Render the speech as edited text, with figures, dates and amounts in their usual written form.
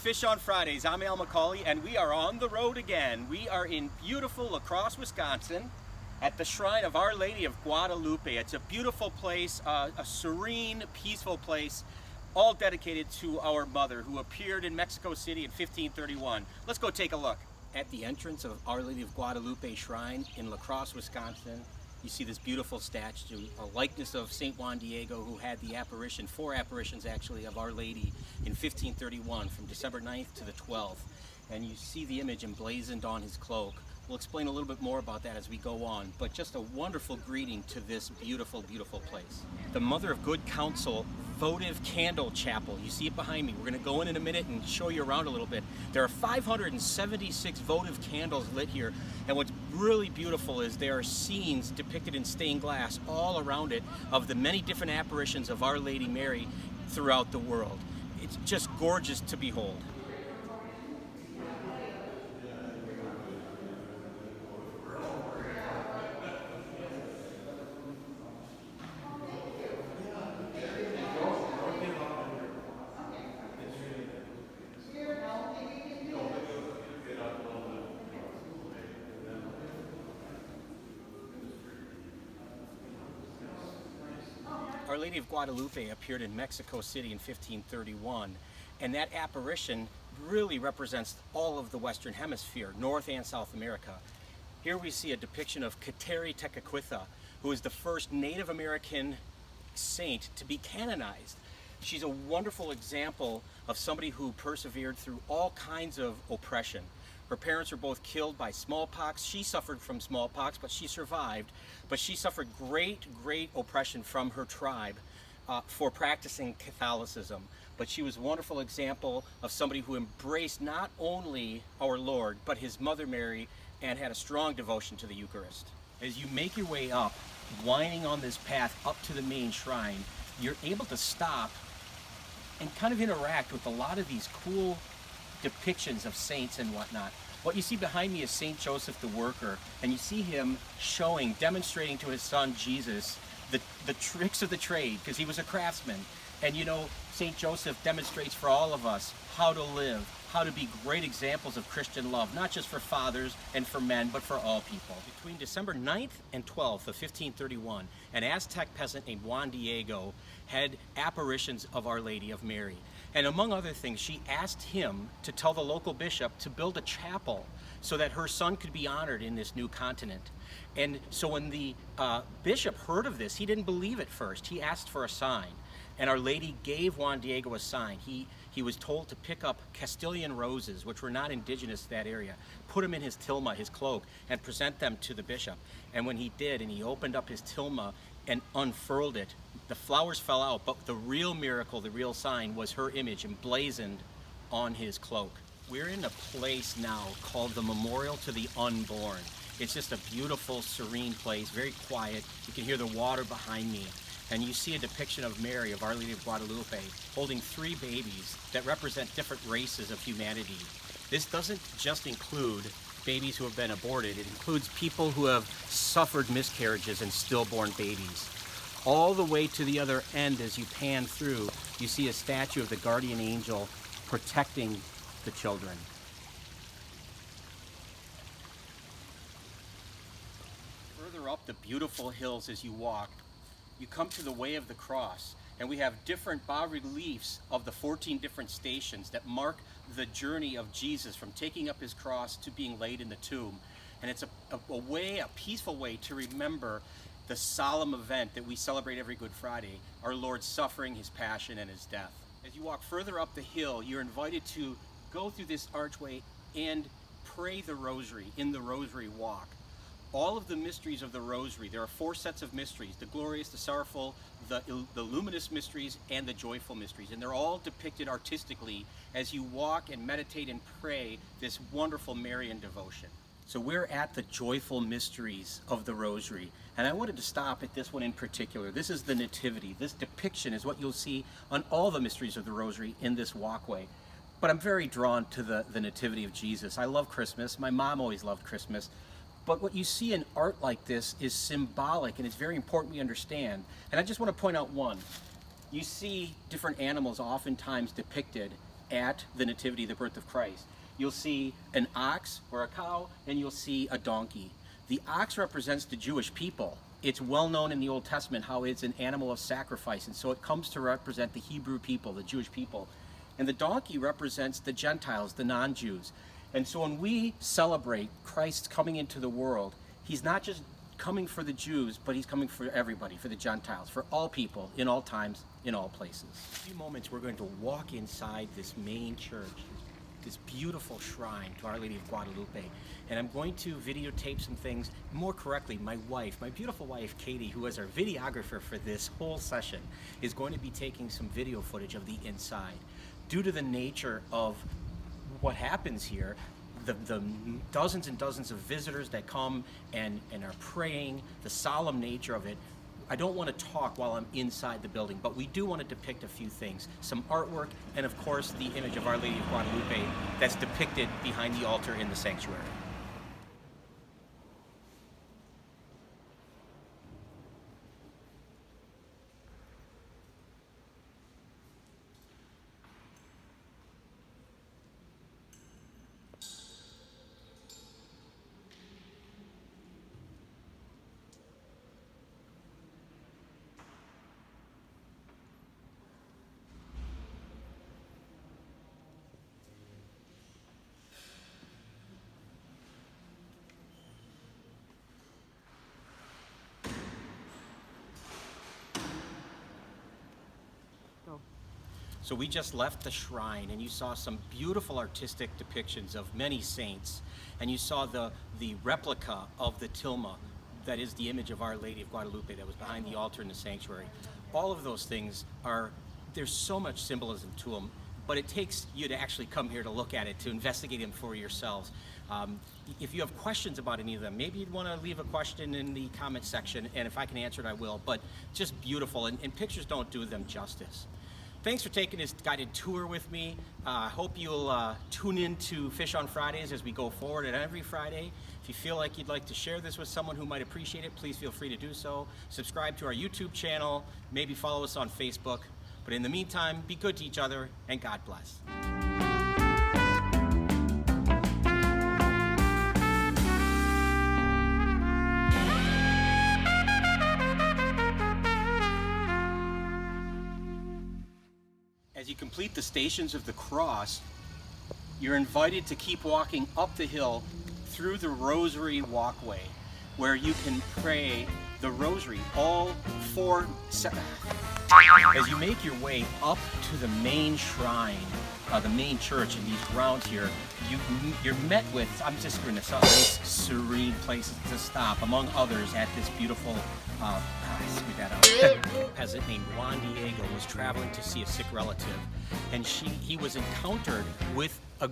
Fish on Fridays. I'm Al McCauley, and we are on the road again. We are in beautiful LaCrosse, Wisconsin, at the shrine of Our Lady of Guadalupe. It's a beautiful place, a serene, peaceful place, all dedicated to our mother, who appeared in Mexico City in 1531. Let's go take a look. At the entrance of Our Lady of Guadalupe Shrine in LaCrosse, Wisconsin, you see this beautiful statue, a likeness of St. Juan Diego, who had the apparition, 4 apparitions actually, of Our Lady in 1531 from December 9th to the 12th. And you see the image emblazoned on his cloak. We'll explain a little bit more about that as we go on, but just a wonderful greeting to this beautiful, beautiful place. The Mother of Good Counsel votive candle chapel. You see it behind me. We're going to go in a minute and show you around a little bit. There are 576 votive candles lit here, and what's really beautiful is there are scenes depicted in stained glass all around it of the many different apparitions of Our Lady Mary throughout the world. It's just gorgeous to behold. Our Lady of Guadalupe appeared in Mexico City in 1531, and that apparition really represents all of the Western Hemisphere, North and South America. Here we see a depiction of Kateri Tekakwitha, who is the first Native American saint to be canonized. She's a wonderful example of somebody who persevered through all kinds of oppression. Her parents were both killed by smallpox. She suffered from smallpox, but she survived. But she suffered great, great oppression from her tribe for practicing Catholicism. But she was a wonderful example of somebody who embraced not only our Lord, but his mother Mary, and had a strong devotion to the Eucharist. As you make your way up, winding on this path up to the main shrine, you're able to stop and kind of interact with a lot of these cool depictions of saints and whatnot. What you see behind me is St. Joseph the Worker, and you see him demonstrating to his son Jesus the tricks of the trade, because he was a craftsman. And you know, St. Joseph demonstrates for all of us how to live, how to be great examples of Christian love, not just for fathers and for men, but for all people. Between December 9th and 12th of 1531, an Aztec peasant named Juan Diego had apparitions of Our Lady of Mary. And among other things, she asked him to tell the local bishop to build a chapel so that her son could be honored in this new continent. And so when the bishop heard of this, he didn't believe at first. He asked for a sign. And Our Lady gave Juan Diego a sign. He was told to pick up Castilian roses, which were not indigenous to that area, put them in his tilma, his cloak, and present them to the bishop. And when he did, and he opened up his tilma and unfurled it, the flowers fell out, but the real miracle, the real sign, was her image emblazoned on his cloak. We're in a place now called the Memorial to the Unborn. It's just a beautiful, serene place, very quiet. You can hear the water behind me. And you see a depiction of Mary, of Our Lady of Guadalupe, holding 3 babies that represent different races of humanity. This doesn't just include babies who have been aborted. It includes people who have suffered miscarriages and stillborn babies. All the way to the other end, as you pan through, you see a statue of the guardian angel protecting the children. Further up the beautiful hills as you walk, you come to the Way of the Cross, and we have different bas-reliefs of the 14 different stations that mark the journey of Jesus from taking up his cross to being laid in the tomb. And it's a peaceful way to remember the solemn event that we celebrate every Good Friday, our Lord's suffering, his passion, and his death. As you walk further up the hill, you're invited to go through this archway and pray the rosary in the rosary walk. All of the mysteries of the rosary, there are 4 sets of mysteries: the glorious, the sorrowful, the luminous mysteries, and the joyful mysteries. And they're all depicted artistically as you walk and meditate and pray this wonderful Marian devotion. So we're at the joyful mysteries of the rosary, and I wanted to stop at this one in particular. This is the Nativity. This depiction is what you'll see on all the mysteries of the rosary in this walkway. But I'm very drawn to the Nativity of Jesus. I love Christmas. My mom always loved Christmas. But what you see in art like this is symbolic, and it's very important we understand. And I just want to point out one. You see different animals oftentimes depicted at the Nativity, the birth of Christ. You'll see an ox or a cow, and you'll see a donkey. The ox represents the Jewish people. It's well known in the Old Testament how it's an animal of sacrifice, and so it comes to represent the Hebrew people, the Jewish people. And the donkey represents the Gentiles, the non-Jews. And so when we celebrate Christ coming into the world, he's not just coming for the Jews, but he's coming for everybody, for the Gentiles, for all people, in all times, in all places. In a few moments, we're going to walk inside this main church, this beautiful shrine to Our Lady of Guadalupe. And I'm going to videotape some things. More correctly, my wife, my beautiful wife, Katie, who is our videographer for this whole session, is going to be taking some video footage of the inside. Due to the nature of what happens here, the dozens and dozens of visitors that come and are praying, the solemn nature of it, I don't want to talk while I'm inside the building, but we do want to depict a few things. Some artwork, and of course the image of Our Lady of Guadalupe that's depicted behind the altar in the sanctuary. So we just left the shrine, and you saw some beautiful artistic depictions of many saints, and you saw the replica of the tilma, that is the image of Our Lady of Guadalupe that was behind the altar in the sanctuary. All of those things there's so much symbolism to them, but it takes you to actually come here to look at it, to investigate them for yourselves. If you have questions about any of them, maybe you'd want to leave a question in the comment section, and if I can answer it, I will. But just beautiful, and pictures don't do them justice. Thanks for taking this guided tour with me. I hope you'll tune in to Fish on Fridays as we go forward, and every Friday. If you feel like you'd like to share this with someone who might appreciate it, please feel free to do so. Subscribe to our YouTube channel, maybe follow us on Facebook. But in the meantime, be good to each other, and God bless. As you complete the Stations of the Cross, you're invited to keep walking up the hill through the Rosary walkway, where you can pray the Rosary, all four. As you make your way up to the main shrine, the main church in these grounds here, you're met with, I'm just going to say, nice, serene places to stop, among others, at this beautiful peasant named Juan Diego was traveling to see a sick relative, and he was encountered with a